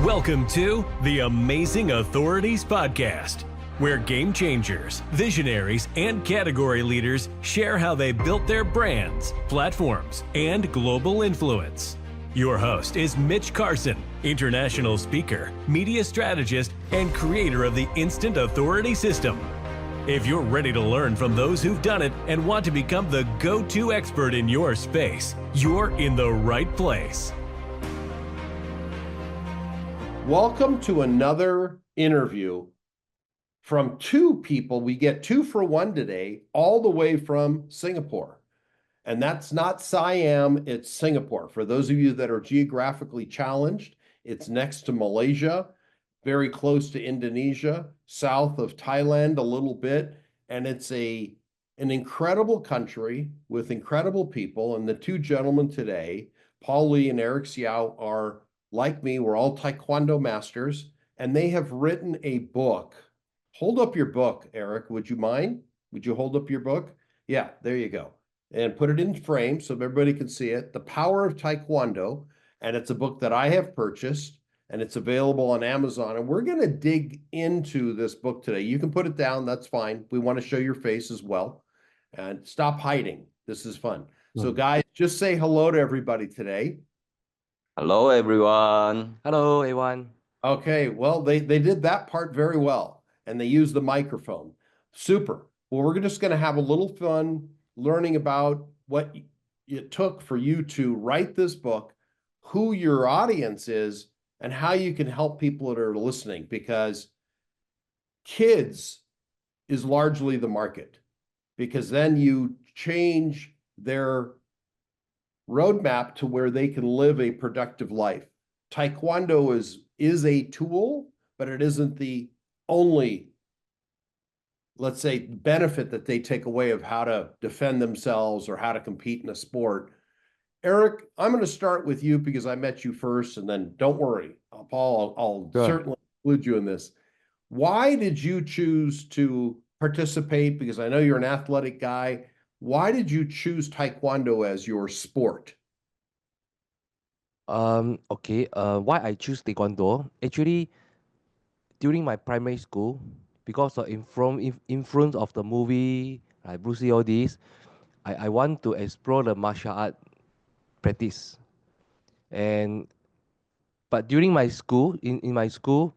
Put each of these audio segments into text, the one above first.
Welcome to the Amazing Authorities Podcast, where game changers, visionaries, and category leaders share how they built their brands, platforms, and global influence. Your host is Mitch Carson, international speaker, media strategist, and creator of the Instant Authority System. If you're ready to learn from those who've done it and want to become the go-to expert in your space, you're in the right place. Welcome to another interview from two people. We get 2 for 1 today, all the way from Singapore. And that's not Siam, it's Singapore. For those of you that are geographically challenged, it's next to Malaysia, very close to Indonesia, south of Thailand a little bit. And it's an incredible country with incredible people. And the two gentlemen today, Paul Lee and Eric Siau, are like me. We're all Taekwondo masters, and they have written a book. Hold up your book, Eric. Would you mind? Would you hold up your book? Yeah, there you go. And put it in frame so everybody can see it. The Power of TaeKwonDo. And it's a book that I have purchased, and it's available on Amazon. And we're going to dig into this book today. You can put it down. That's fine. We want to show your face as well. And stop hiding. This is fun. So guys, just say hello to everybody today. Hello, everyone. Hello, everyone. Okay, well, they did that part very well, and they used the microphone. Super. Well, we're just going to have a little fun learning about what it took for you to write this book, who your audience is, and how you can help people that are listening, because kids is largely the market, because then you change their roadmap to where they can live a productive life. Taekwondo is a tool, but it isn't the only, let's say, benefit that they take away of how to defend themselves or how to compete in a sport. Eric, I'm going to start with you because I met you first, and then don't worry, Paul, I'll certainly include you in this. Why did you choose to participate? Because I know you're an athletic guy. Why did you choose Taekwondo as your sport? Why I choose Taekwondo? Actually, during my primary school, because of influence of the movie, like Bruce Lee, all this, I want to explore the martial art practice. But during my school, in my school,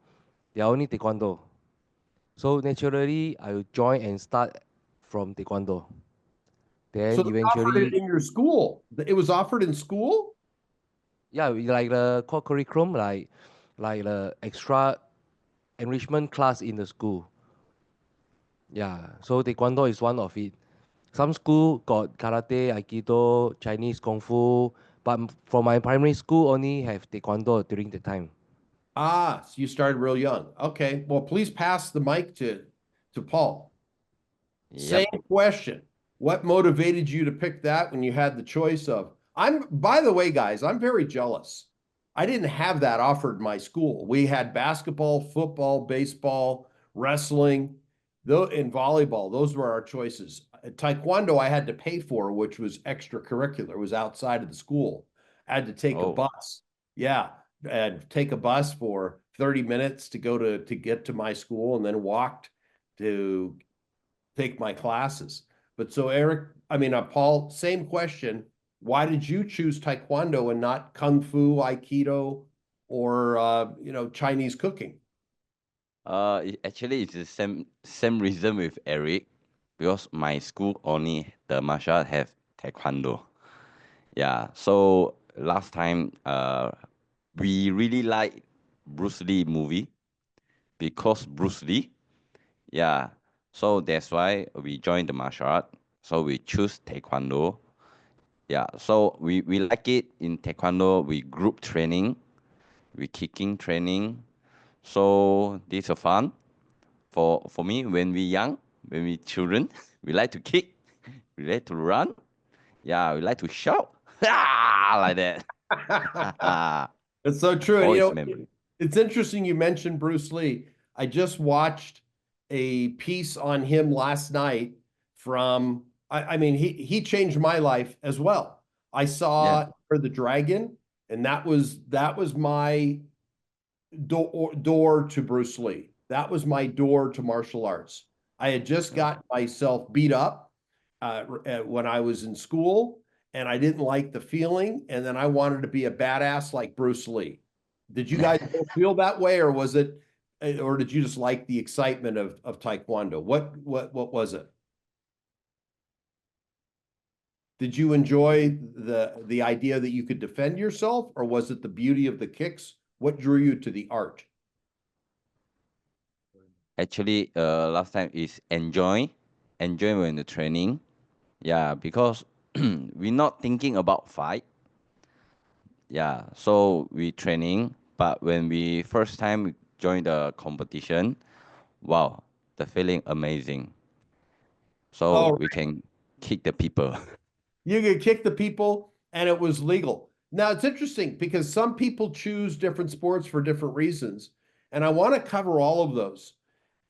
there are only Taekwondo. So naturally, I will join and start from Taekwondo. Then So they offered it in your school. It was offered in school? Yeah, like the core curriculum, like the extra enrichment class in the school. Yeah, so Taekwondo is one of it. Some school got karate, aikido, Chinese kung fu, but for my primary school only have Taekwondo during the time. Ah, so you started real young. Okay, well, please pass the mic to Paul. Yep. Same question. What motivated you to pick that when you had the choice of? By the way, guys, I'm very jealous. I didn't have that offered in my school. We had basketball, football, baseball, wrestling, and volleyball. Those were our choices. Taekwondo I had to pay for, which was extracurricular. It was outside of the school. I had to take a bus. Yeah, and take a bus for 30 minutes to go to get to my school, and then walked to take my classes. But so Eric, Paul, same question. Why did you choose Taekwondo and not Kung Fu, Aikido, or Chinese cooking? Actually, it's the same reason with Eric, because my school only the martial art have Taekwondo. Yeah. So last time, we really like Bruce Lee movie, because Bruce Lee. Yeah. So that's why we joined the martial art. So we choose Taekwondo. Yeah. So we like it in Taekwondo. We group training, we kicking training. So this is fun for me. When we young, when we children, we like to kick, we like to run. Yeah, we like to shout. Like that. It's so true. Always And, it's interesting you mentioned Bruce Lee. I just watched a piece on him last night from, he changed my life as well. I saw For the Dragon, and that was my door to Bruce Lee. That was my door to martial arts. I had just got myself beat up when I was in school, and I didn't like the feeling. And then I wanted to be a badass like Bruce Lee. Did you guys feel that way, or was it, or did you just like the excitement of Taekwondo? What was it? Did you enjoy the idea that you could defend yourself, or was it the beauty of the kicks? What drew you to the art? Actually, last time is enjoy when the training. Yeah, because we're not thinking about fight. Yeah, so we training, but when we first time join the competition, wow, the feeling amazing. So Oh, we can kick the people. you could kick the people and it was legal. Now it's interesting because some people choose different sports for different reasons, and I want to cover all of those.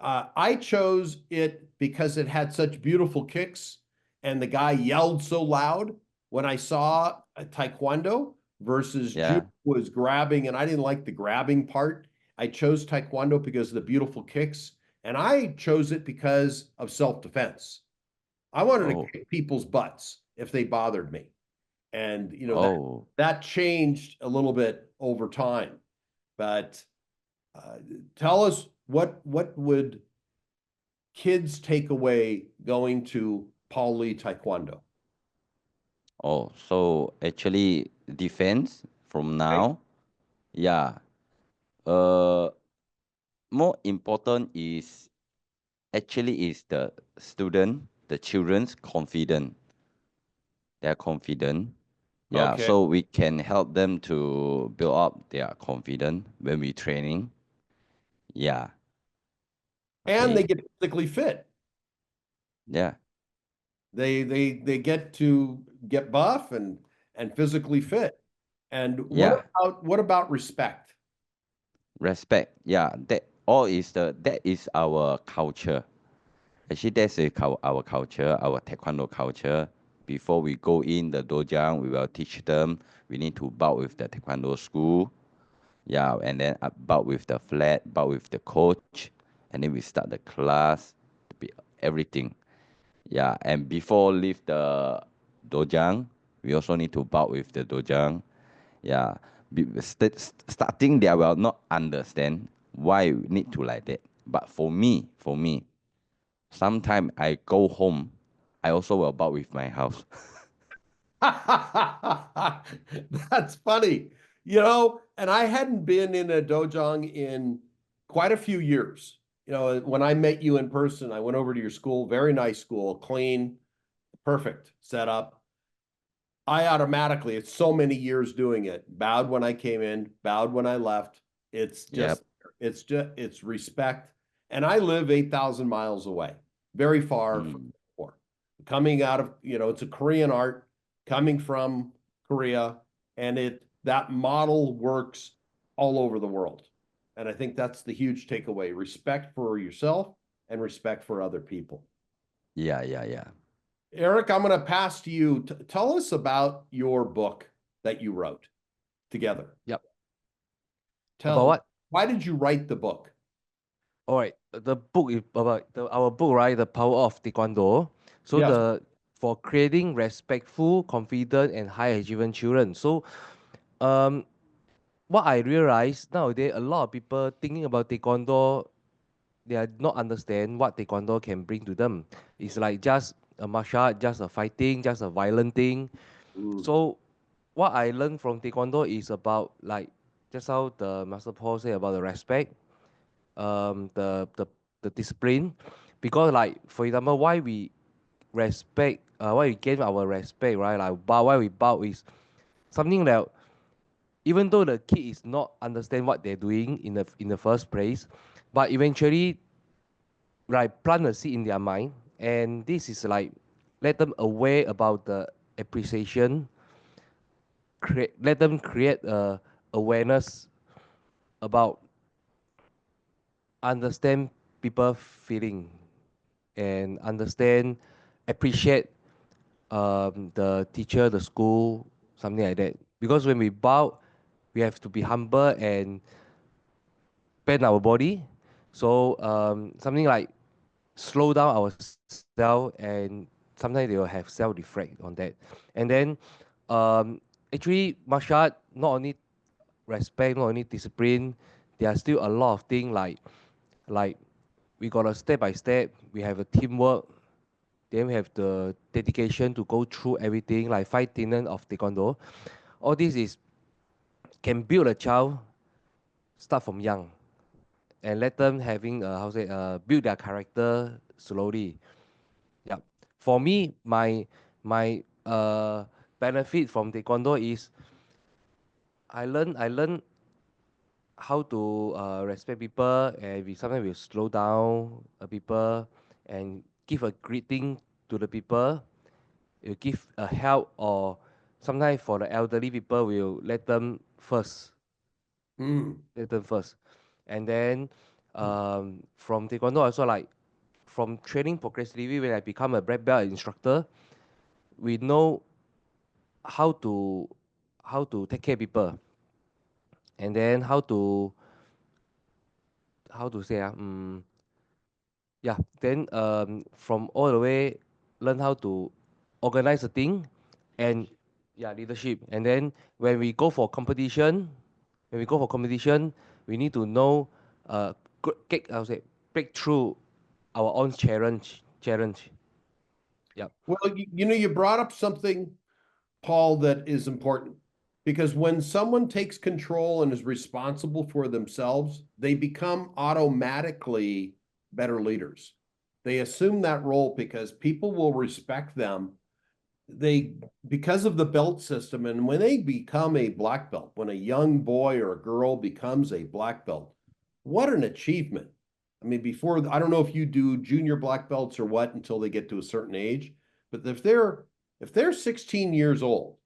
I chose it because it had such beautiful kicks, and the guy yelled so loud when I saw Taekwondo versus Yeah. Judo was grabbing, and I didn't like the grabbing part. I chose Taekwondo because of the beautiful kicks, and I chose it because of self-defense. I wanted to Oh, kick people's butts if they bothered me. And oh. that changed a little bit over time. But uh, tell us what would kids take away going to Paul Lee Taekwondo? Oh, so actually defense from Okay. now, yeah. Uh, More important is actually is the student, the children's confident. They're confident. Yeah, Okay. so we can help them to build up their confidence when we training. Yeah. And they Okay. get physically fit. Yeah. They get to get buff and physically fit. And Yeah. what about respect? Respect. Yeah. That is our culture. Actually, that's our culture, our taekwondo culture. Before we go in the dojang, we will teach them. We need to bow with the taekwondo school. Yeah, and then bow with the flag, bow with the coach, and then we start the class, everything. Yeah, and before leave the dojang, we also need to bow with the dojang. Yeah, starting they will not understand why we need to like that. But for me, sometime I go home, I also will bow with my house. That's funny. And I hadn't been in a dojang in quite a few years. When I met you in person, I went over to your school, very nice school, clean, perfect setup. I automatically, it's so many years doing it, bowed when I came in, bowed when I left. It's Yep. just, it's respect. And I live 8,000 miles away, very far from Mm. Singapore. Coming out of, it's a Korean art coming from Korea, and that model works all over the world. And I think that's the huge takeaway: respect for yourself and respect for other people. Yeah, yeah, yeah. Eric, I'm going to pass to you. Tell us about your book that you wrote together. Yep. About Tell, what? why did you write the book? All right. The book is about our book, right? The Power of Taekwondo. So Yes. for creating respectful, confident, and high achieving children. So um, what I realized nowadays, a lot of people thinking about Taekwondo, they are not understand what Taekwondo can bring to them. It's like just a martial art, just a fighting, just a violent thing. Mm. So what I learned from Taekwondo is about like just how the Master Paul said about the respect, um, the the the discipline, because like for example, why we respect, why we gain our respect, right? Like why we bow is something that even though the kid is not understand what they're doing in the first place, but eventually like plant a seed in their mind, and this is like let them aware about the appreciation, let them create awareness about understand people feeling and understand appreciate the teacher, the school, something like that. Because when we bow, we have to be humble and expand our body. So something like slow down our cell, and sometimes they will have cell reflect on that. And then actually martial art not only respect, not only discipline, there are still a lot of things like we got a step by step, we have a teamwork, then we have the dedication to go through everything, like 5 tenets of Taekwondo. All this is can build a child start from young and let them having build their character slowly. Yeah. For me, my benefit from Taekwondo is I learn how to respect people, and we sometimes we slow down people and give a greeting to the people. You give a help, or sometimes for the elderly people, we'll Mm. let them first, and then from Taekwondo also, like from training progressively when I become a black belt instructor, we know how to take care of people, and then how to say yeah, then from all the way learn how to organize the thing, and yeah, leadership. And then when we go for competition, we need to know I would say break through our own challenge. Yeah. Well, you brought up something, Paul, that is important because when someone takes control and is responsible for themselves, they become automatically better leaders. They assume that role because people will respect them. They because of the belt system, and when they become a black belt, when a young boy or a girl becomes a black belt, what an achievement. I mean, before, I don't know if you do junior black belts or what until they get to a certain age, but if they're 16 years old,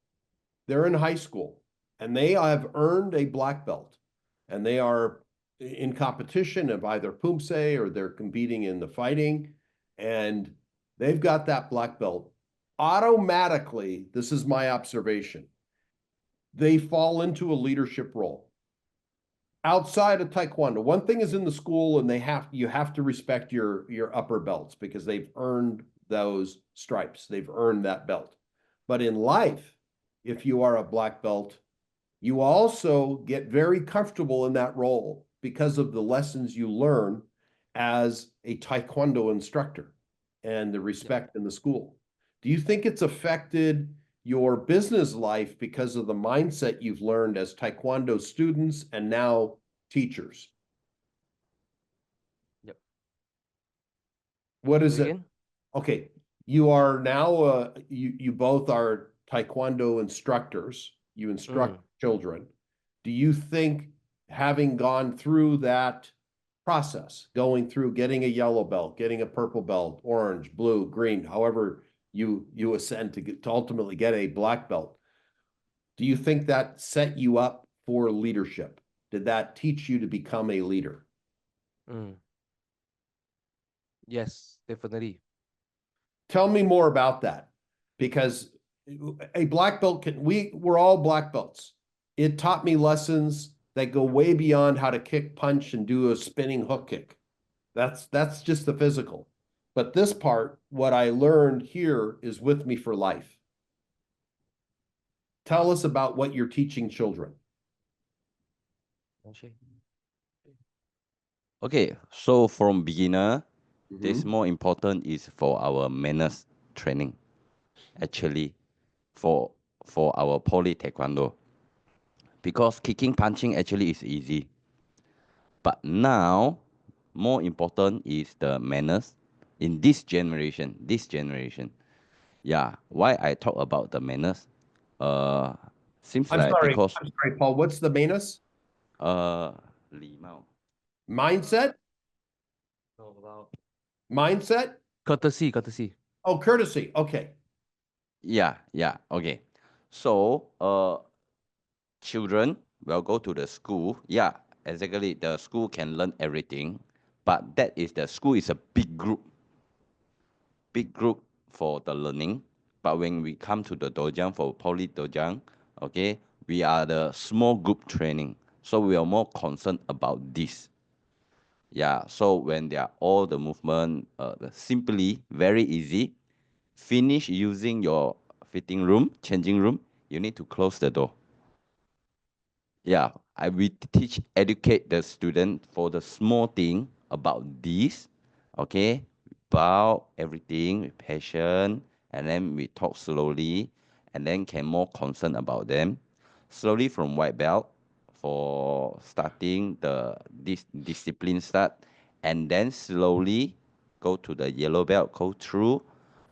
they're in high school and they have earned a black belt and they are in competition of either Pumse or they're competing in the fighting and they've got that black belt, automatically, this is my observation, they fall into a leadership role outside of Taekwondo. One thing is in the school and you have to respect your upper belts because they've earned those stripes. They've earned that belt. But in life, if you are a black belt, you also get very comfortable in that role because of the lessons you learn as a Taekwondo instructor and the respect in the school. Do you think it's affected your business life because of the mindset you've learned as Taekwondo students and now teachers? Yep. What is it? Again? Okay, you are now you both are Taekwondo instructors. You instruct children. Do you think having gone through that process, going through getting a yellow belt, getting a purple belt, orange, blue, green, however you ascend to ultimately get a black belt, do you think that set you up for leadership? Did that teach you to become a leader? Yes, definitely. Tell me more about that, because a black belt we're all black belts. It taught me lessons that go way beyond how to kick, punch, and do a spinning hook kick. That's just the physical. But this part, what I learned here is with me for life. Tell us about what you're teaching children. Okay, so from beginner, this Mhm. more important is for our manners training. Actually, for our poly taekwondo, because kicking punching actually is easy, but now more important is the manners in this generation. Yeah, why I talk about the manners? Uh, seems I'm like sorry. because I'm sorry, Paul. What's the manus? 礼貌. Mindset? About Mindset? courtesy. Oh, courtesy. Okay. Yeah, okay. So children will go to the school. Yeah, exactly. The school can learn everything, but that is the school is a big group for the learning. But when we come to the dojang for poly dojang, okay, we are the small group training. So we are more concerned about this. Yeah, so when they are all the movement, simply very easy. Finish using your fitting room, changing room. You need to close the door. Yeah, we teach, educate the student for the small thing about this. Okay, about everything with passion, and then we talk slowly, and then can more concern about them. Slowly from white belt for starting this discipline start, and then slowly go to the yellow belt, go through,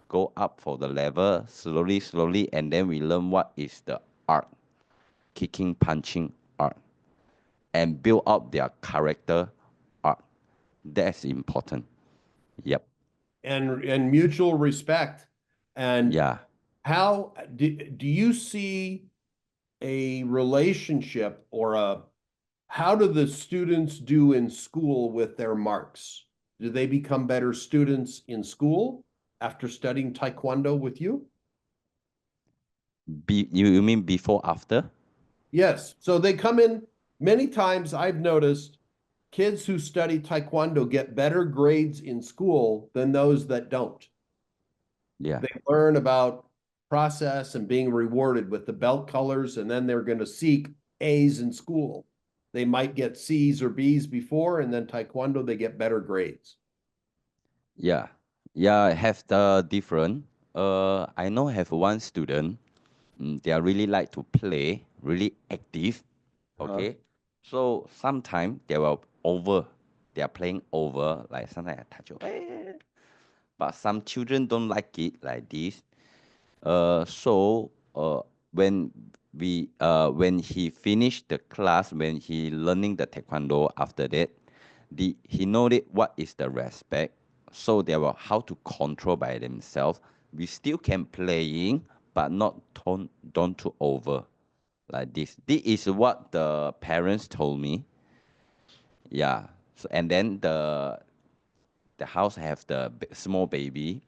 go up for the level, slowly, and then we learn what is the art, kicking, punching art, and build up their character art. That's important. Yep. And mutual respect. And Yeah. how do you see a relationship or how do the students do in school with their marks? Do they become better students in school after studying Taekwondo with you? You mean before, after? Yes. So they come in many times. I've noticed kids who study Taekwondo get better grades in school than those that don't. Yeah. They learn about process and being rewarded with the belt colors, and then they're going to seek A's in school. They might get C's or B's before, and then Taekwondo, they get better grades. Yeah. Yeah, have the different. I know have one student, they are really like to play, really active. Uh-huh. Okay. So sometimes they will over, they are playing over, like sometimes I touch you. But some children don't like it like this. So when he finished the class, when he learning the taekwondo after that, he know it what is the respect. So they will how to control by themselves. We still can playing, but not don't too over like this. This is what the parents told me. Yeah. So and then the house have the small baby.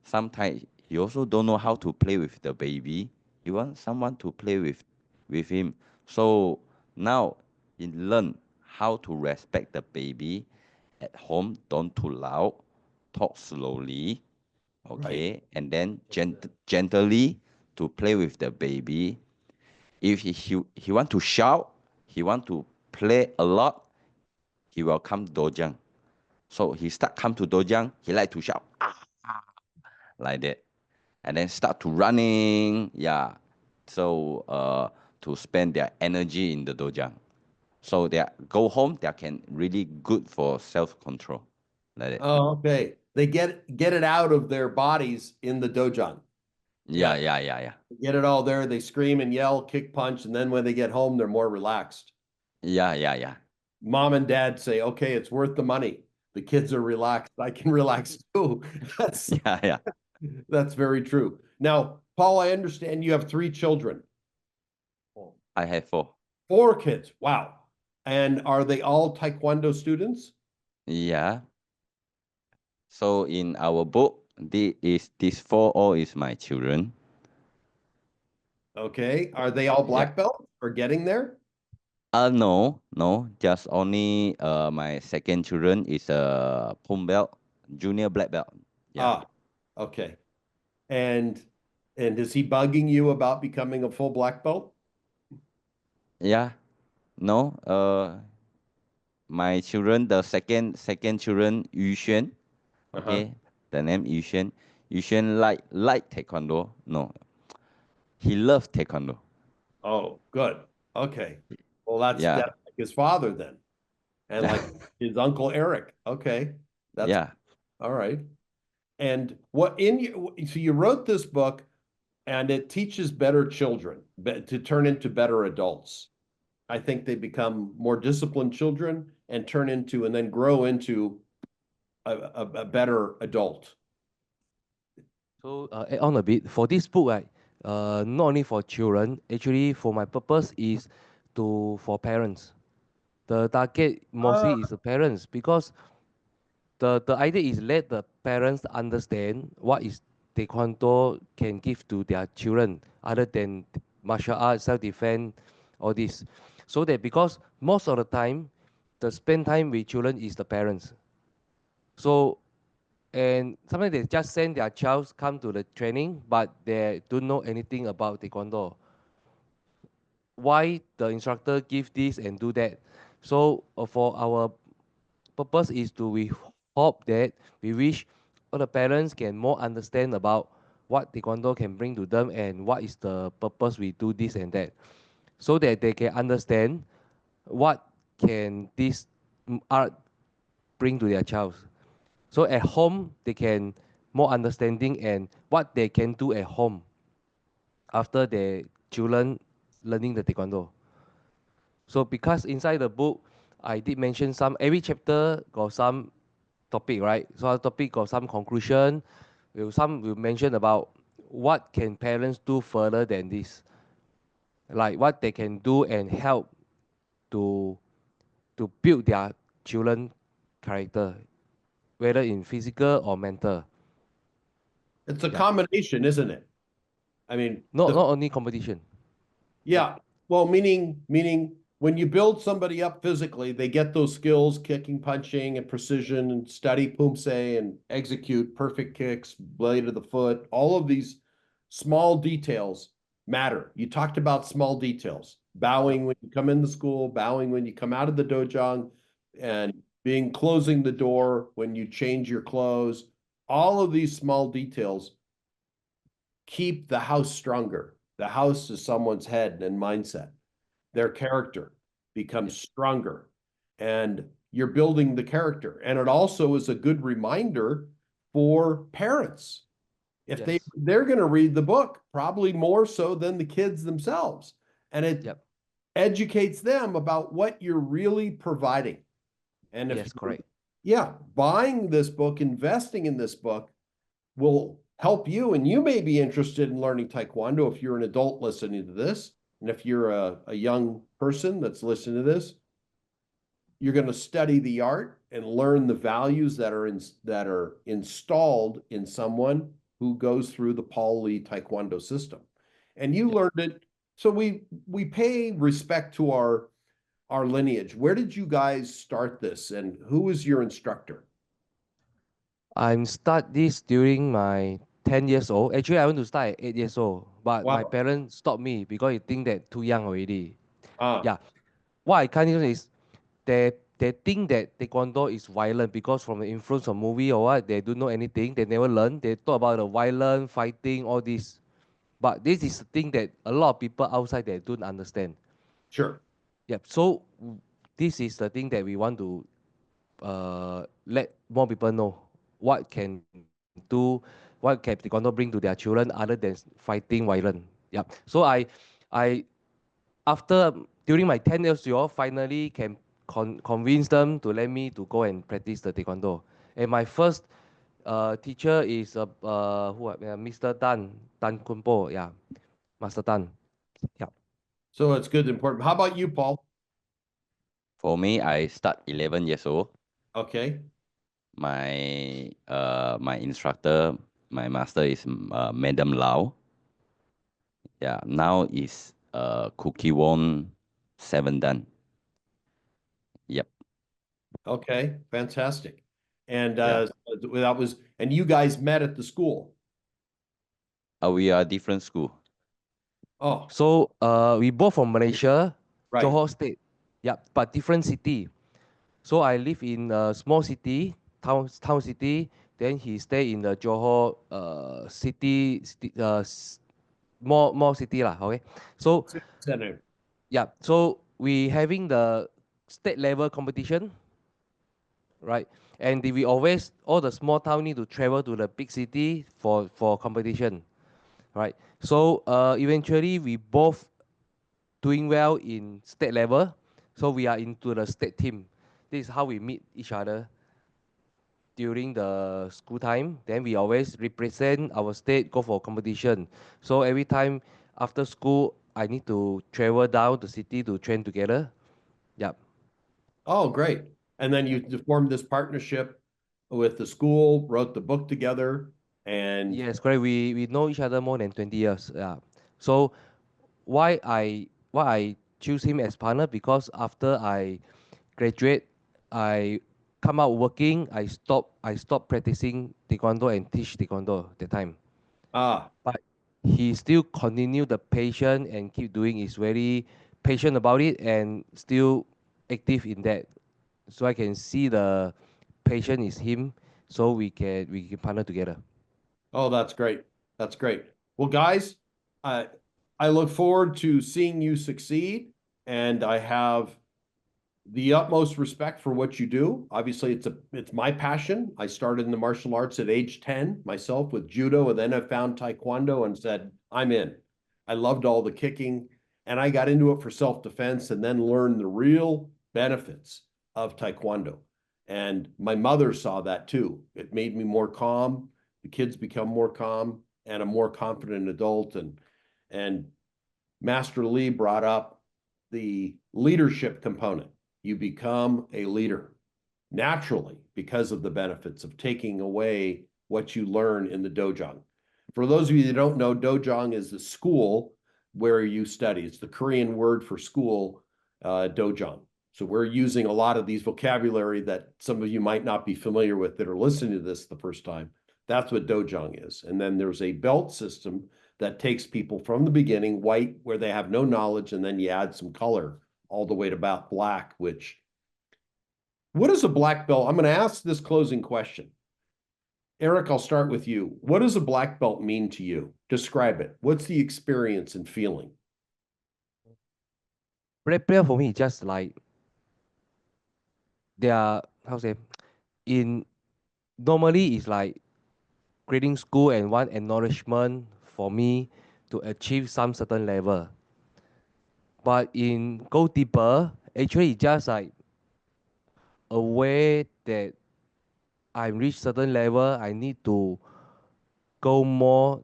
Sometimes he also don't know how to play with the baby. He wants someone to play with him. So now he learn how to respect the baby at home. Don't too loud. Talk slowly. Right. Okay, and then gently to play with the baby. If he want to shout, he want to play a lot, he will come dojang. So he start come to dojang, he like to shout like that, and then start to running. Yeah, so to spend their energy in the dojang. So they go home, they can really good for self control, like that. Oh, okay. They get it out of their bodies in the dojang. Yeah, Yeah. get it all there. They scream and yell, kick, punch, and then when they get home, they're more relaxed. Yeah. Mom and dad say, okay, it's worth the money. The kids are relaxed. I can relax too. That's Yeah. that's very true. Now, Paul, I understand you have 3 children. I have 4. 4 kids. Wow. And are they all Taekwondo students? Yeah. So in our book, this 4 all is my children. Okay. Are they all Yeah. black belt or getting there? No, just only my second children is a pum belt, junior black belt. Yeah. Ah, okay. And is he bugging you about becoming a full black belt? Yeah. No, my children, the second children, Yu Xuan, Uh-huh. okay, the name Yu Xuan. Yu Xuan like taekwondo. No, he loves taekwondo. Oh, good. Okay. Well, that's Yeah. like his father then, and like his uncle Eric. Okay. That's Yeah. all right. And what in you, so you wrote this book and it teaches better children to turn into better adults. I think they become more disciplined children and turn into and then grow into a better adult. So add on a bit for this book, right? Not only for children, actually for my purpose is for parents. The target Uh, mostly is the parents because the idea is let the parents understand what is taekwondo can give to their children other than martial arts, self-defense, all this. So that because most of the time the spend time with children is the parents. So, and sometimes they just send their child come to the training, but they don't know anything about Taekwondo. Why the instructor give this and do that? So for our purpose is to we hope that we wish all the parents can more understand about what Taekwondo can bring to them and what is the purpose we do this and that, so that they can understand what can this art bring to their child. So at home they can more understanding and what they can do at home after their children learning the Taekwondo. So because inside the book, I did mention some, every chapter got some topic, right? So our topic got some conclusion. Some will mention about what can parents do further than this, like what they can do and help to build their children character, whether in physical or mental. It's a Yeah. combination, isn't it? I mean, Not only competition. yeah. Well, meaning when you build somebody up physically, they get those skills, kicking, punching, and precision, and study pumse and execute perfect kicks, blade of the foot. All of these small details matter. You talked about small details, bowing when you come in the school, bowing when you come out of the dojang, and being closing the door when you change your clothes. All of these small details keep the house stronger. The house is someone's head and mindset. Their character becomes stronger, and you're building the character. And it also is a good reminder for parents. If Yes. they're going to read the book, probably more so than the kids themselves. And it Yep. educates them about what you're really providing. And if Yes, correct. yeah, buying this book, investing in this book will help you. And you may be interested in learning Taekwondo if you're an adult listening to this. And if you're a young person that's listening to this, you're going to study the art and learn the values that are installed in someone who goes through the Paul Lee Taekwondo system. And you learned it. So we pay respect to our lineage. Where did you guys start this, and who was your instructor? I'm start this during my 10 years old. Actually, I want to start at 8 years old, but my Wow. parents stopped me because they think that too young already. Ah, Yeah. What I can't do is they think that Taekwondo is violent because from the influence of movie or what, they don't know anything, they never learn. They talk about the violent, fighting, all this. But this is the thing that a lot of people outside they don't understand. sure. Yep. So this is the thing that we want to let more people know what can do, what can Taekwondo bring to their children other than fighting violent. Yeah. So I after during my 10 years old, finally can convince them to let me to go and practice the Taekwondo. And my first teacher is Mr. Tan Kunpo. Yeah, Master Tan. Yeah. So it's good and important. How about you, Paul? For me, I start 11 years old. Okay. My instructor, my master is Madam Lau. Yeah, now is Cookie Won 7 Dan. Yep. Okay. Fantastic. And Yeah. that was, and you guys met at the school. We are different school. Oh, So we both from Malaysia, right. Johor State. Yeah, but different city. So I live in a small city, town city. Then he stay in the Johor more city lah. Okay, so Center. yeah, so we having the state level competition, right? And we always all the small town need to travel to the big city for competition, right? So eventually we both doing well in state level, so we are into the state team. This is how we meet each other during the school time. Then we always represent our state, go for competition. So every time after school, I need to travel down the city to train together. Yep. Oh, great. And then you formed this partnership with the school, wrote the book together, and Yes, correct. We know each other more than 20 years. Yeah. So why I choose him as partner because after I graduate I come out working, I stop practicing taekwondo and teach taekwondo at the time. Ah, But he still continue the patient and keep doing, is very patient about it and still active in that. So I can see the patient is him, so we can partner together. oh, that's great. That's great. Well, guys, I I look forward to seeing you succeed, and I have the utmost respect for what you do. Obviously, it's my passion. I started in the martial arts at age 10 myself with judo, and then I found taekwondo and said, I'm in. I loved all the kicking, and I got into it for self-defense and then learned the real benefits of taekwondo. And my mother saw that too. It made me more calm. The kids become more calm and a more confident adult. And Master Lee brought up the leadership component. You become a leader naturally because of the benefits of taking away what you learn in the dojang. For those of you that don't know, dojang is the school where you study. It's the Korean word for school, dojang. So we're using a lot of these vocabulary that some of you might not be familiar with that are listening to this the first time. That's what dojang is. And then there's a belt system that takes people from the beginning, white, where they have no knowledge, and then you add some color all the way to about black, which, what is a black belt? I'm going to ask this closing question. Eric, I'll start with you. What does a black belt mean to you? Describe it. What's the experience and feeling? Black belt for me just like they are, how to say, in normally it's like grading school and one acknowledgement for me to achieve some certain level. But in go deeper, actually it's just like a way that I reach certain level, I need to go more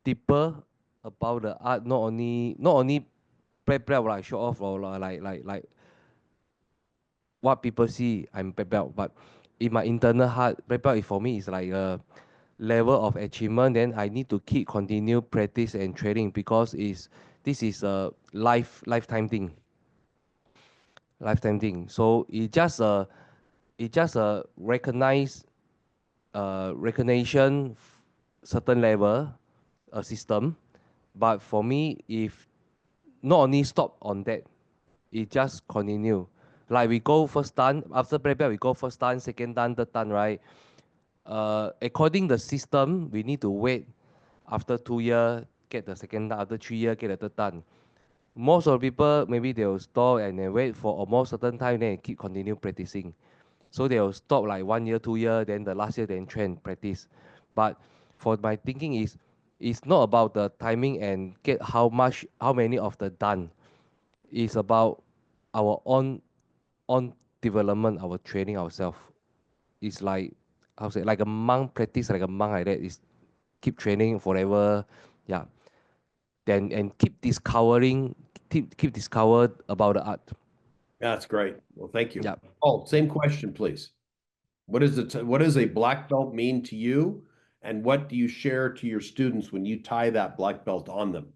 deeper about the art, not only black belt like show off or like what people see I'm black belt, but in my internal heart, black belt is for me is like a level of achievement. Then I need to keep continue practice and training because this is a lifetime thing. Lifetime thing. So it just a recognition certain level a system. But for me, if not only stop on that, it just continue. Like we go first dan, after black belt, we go first dan, second dan, third dan, right? According the system, we need to wait after 2 years, get the second dan, after 3 years, get the third dan. Most of the people, maybe they will stop and then wait for almost certain time, then keep continue practicing. So they will stop like 1 year, 2 years, then the last year then train practice. But for my thinking is, it's not about the timing and get how many of the done. It's about our own development, our training ourselves. It's like how to say, like a monk practice like a monk like that. Is keep training forever, yeah. Then and keep discovered about the art. That's great. Well, thank you. Yeah. Oh, same question, please. What does a black belt mean to you? And what do you share to your students when you tie that black belt on them?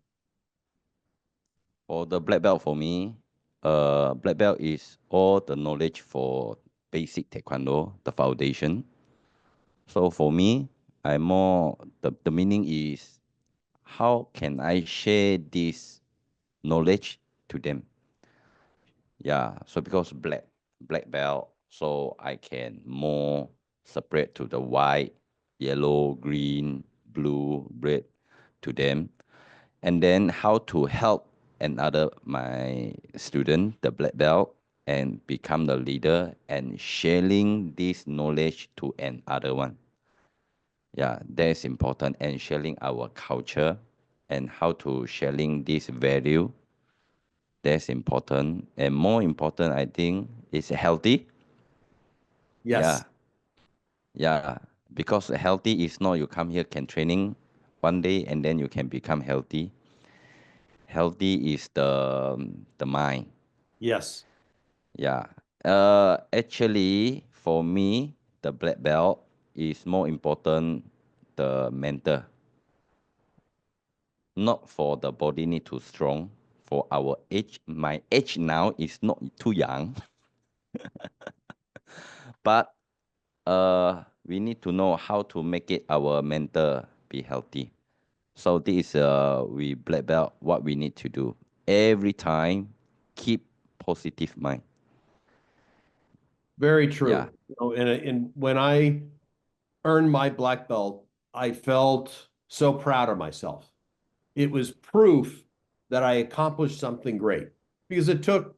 For the black belt for me, black belt is all the knowledge for basic taekwondo, the foundation. So for me, the meaning is how can I share this knowledge to them? Yeah, so because black belt, so I can more separate to the white, yellow, green, blue, red to them. And then how to help another my student, the black belt, and become the leader and sharing this knowledge to another one. Yeah, that is important, and sharing our culture and how to sharing this value. That's important, and more important, I think, is healthy. Yes. Yeah, yeah, because healthy is not you come here can training one day and then you can become healthy. Healthy is the mind. Yes. Yeah. Actually, for me, the black belt is more important the mental. Not for the body need to strong. For our age, my age now is not too young. But we need to know how to make it our mental be healthy. So this is we black belt what we need to do every time. Keep positive mind. Very true. Yeah. You know, and when I earned my black belt, I felt so proud of myself. It was proof that I accomplished something great because it took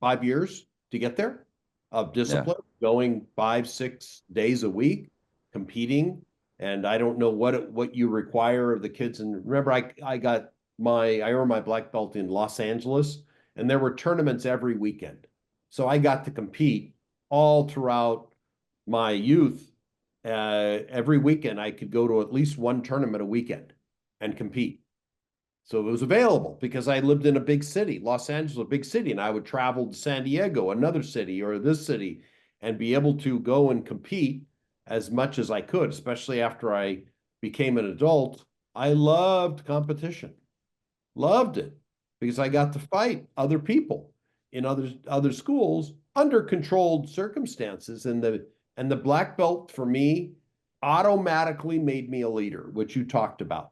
5 years to get there of discipline, going 5, 6 days a week, competing. And I don't know what you require of the kids. And remember, I earned my black belt in Los Angeles, and there were tournaments every weekend. So I got to compete all throughout my youth. Every weekend, I could go to at least one tournament a weekend and compete. So it was available because I lived in a big city, Los Angeles, a big city, and I would travel to San Diego, another city, or this city, and be able to go and compete as much as I could, especially after I became an adult. I loved competition, loved it, because I got to fight other people in other schools under controlled circumstances. And the black belt for me automatically made me a leader, which you talked about.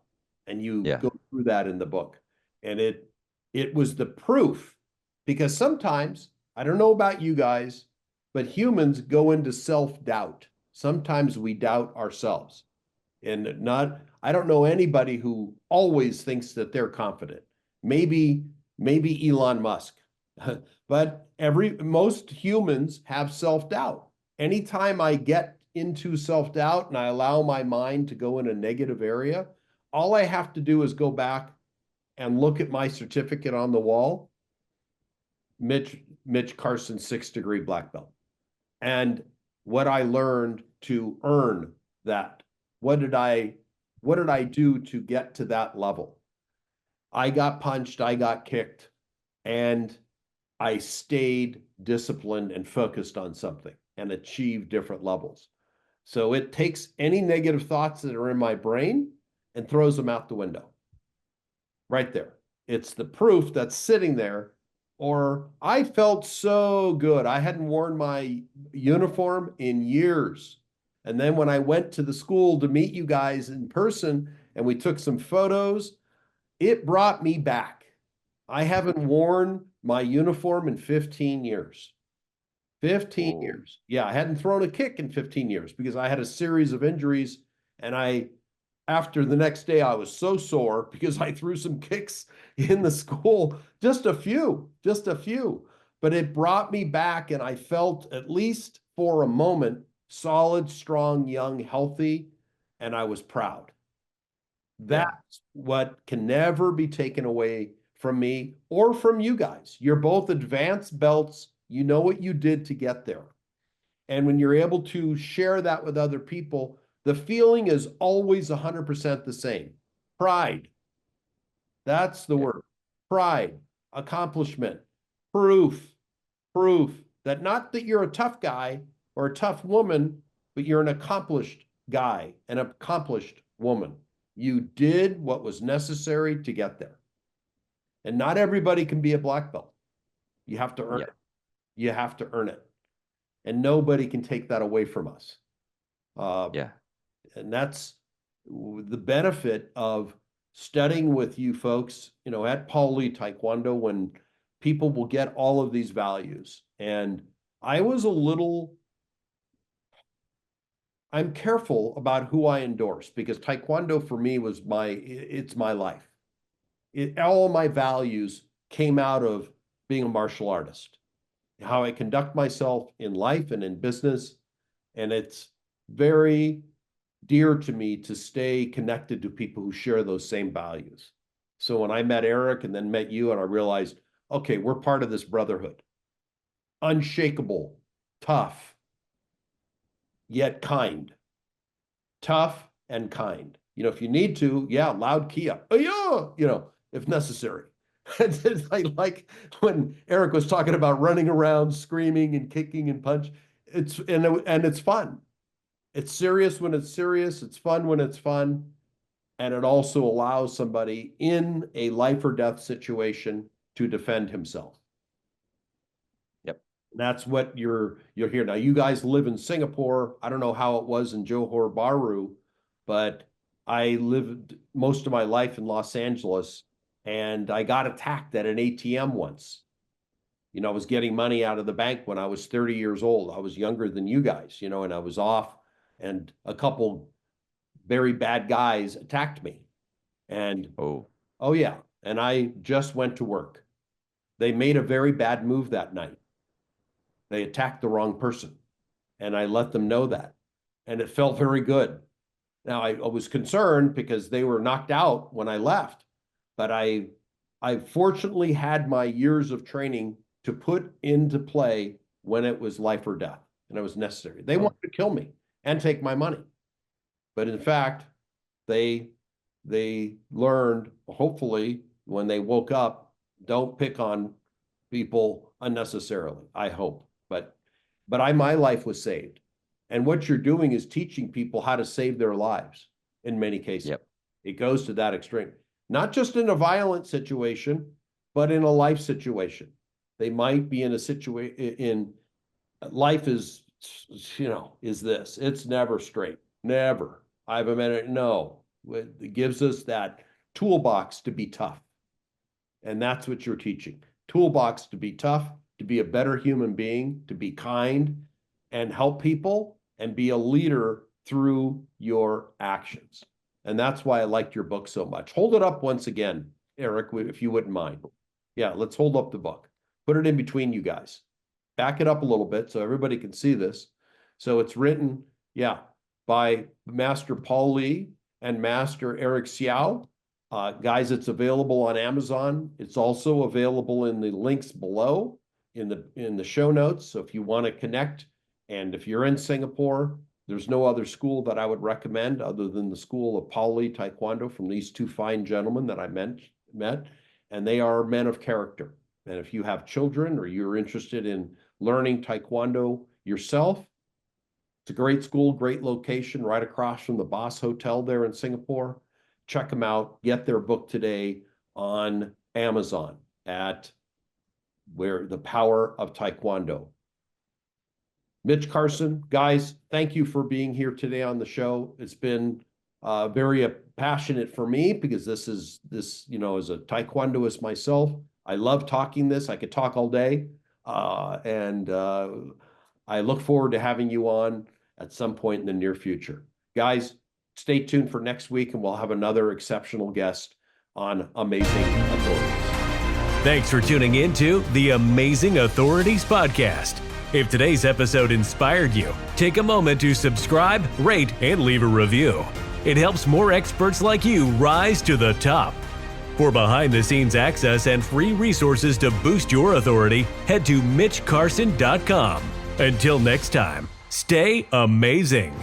And you Yeah. go through that in the book. And it was the proof, because sometimes, I don't know about you guys, but humans go into self-doubt. Sometimes we doubt ourselves. And I don't know anybody who always thinks that they're confident. Maybe Elon Musk. But most humans have self-doubt. Anytime I get into self-doubt and I allow my mind to go in a negative area, all I have to do is go back and look at my certificate on the wall. Mitch Carson, 6th-degree black belt. And what I learned to earn that. What did I do to get to that level? I got punched, I got kicked, and I stayed disciplined and focused on something and achieved different levels. So it takes any negative thoughts that are in my brain and throws them out the window. Right there. It's the proof that's sitting there. Or I felt so good. I hadn't worn my uniform in years. And then when I went to the school to meet you guys in person and we took some photos, it brought me back. I haven't worn my uniform in 15 years. 15 Oh. years. Yeah, I hadn't thrown a kick in 15 years because I had a series of injuries. And after the next day, I was so sore because I threw some kicks in the school, just a few. But it brought me back, and I felt, at least for a moment, solid, strong, young, healthy, and I was proud. That's what can never be taken away from me or from you guys. You're both advanced belts. You know what you did to get there. And when you're able to share that with other people, the feeling is always 100% the same. Pride. That's the word. Pride, accomplishment, proof that not that you're a tough guy or a tough woman, but you're an accomplished guy, an accomplished woman. You did what was necessary to get there. And not everybody can be a black belt. You have to earn it. You have to earn it. And nobody can take that away from us. And that's the benefit of studying with you folks, at Power of TaeKwonDo, when people will get all of these values. And I'm careful about who I endorse, because Taekwondo for me was it's my life. All of my values came out of being a martial artist, how I conduct myself in life and in business. And it's very dear to me to stay connected to people who share those same values. So when I met Eric and then met you, and I realized, okay, we're part of this brotherhood. Unshakable, tough, yet kind. Tough and kind. If you need to, loud Kia. Oh, yeah, if necessary. I like when Eric was talking about running around, screaming and kicking and punch. And it's fun. It's serious when it's serious. It's fun when it's fun. And it also allows somebody in a life or death situation to defend himself. Yep. That's what you'll hear. Now, you guys live in Singapore. I don't know how it was in Johor Bahru, but I lived most of my life in Los Angeles, and I got attacked at an ATM once. I was getting money out of the bank when I was 30 years old. I was younger than you guys, and I was off, and a couple very bad guys attacked me. And oh yeah, and I just went to work. They made a very bad move that night. They attacked the wrong person, and I let them know that, and it felt very good. Now, I was concerned because they were knocked out when I left, but I fortunately had my years of training to put into play when it was life or death, and it was necessary. They wanted to kill me and take my money, but in fact, they learned, hopefully, when they woke up, don't pick on people unnecessarily, I hope. But my life was saved. And what you're doing is teaching people how to save their lives in many cases. Yep. It goes to that extreme. Not just in a violent situation, but in a life situation. They might be in a situation life is, is this. It's never straight. Never. I haven't met it. No. It gives us that toolbox to be tough. And that's what you're teaching. Toolbox to be tough, to be a better human being, to be kind and help people and be a leader through your actions. And that's why I liked your book so much. Hold it up once again, Eric, if you wouldn't mind. Yeah, let's hold up the book. Put it in between you guys. Back it up a little bit so everybody can see this. So it's written, by Master Paul Lee and Master Eric Siau. Guys, it's available on Amazon. It's also available in the links below in the show notes. So if you want to connect, and if you're in Singapore, there's no other school that I would recommend other than the School of Power of TaeKwonDo from these two fine gentlemen that I met, and they are men of character. And if you have children or you're interested in learning Taekwondo yourself, it's a great school, great location, right across from the Boss Hotel there in Singapore. Check them out. Get their book today on Amazon at The Power of TaeKwonDo. Mitch Carson, guys, thank you for being here today on the show. It's been very passionate for me because this, as a Taekwondoist myself, I love talking this. I could talk all day. And I look forward to having you on at some point in the near future. Guys, stay tuned for next week, and we'll have another exceptional guest on Amazing Authorities. Thanks for tuning in to the Amazing Authorities podcast. If today's episode inspired you, take a moment to subscribe, rate, and leave a review. It helps more experts like you rise to the top. For behind-the-scenes access and free resources to boost your authority, head to MitchCarson.com. Until next time, stay amazing.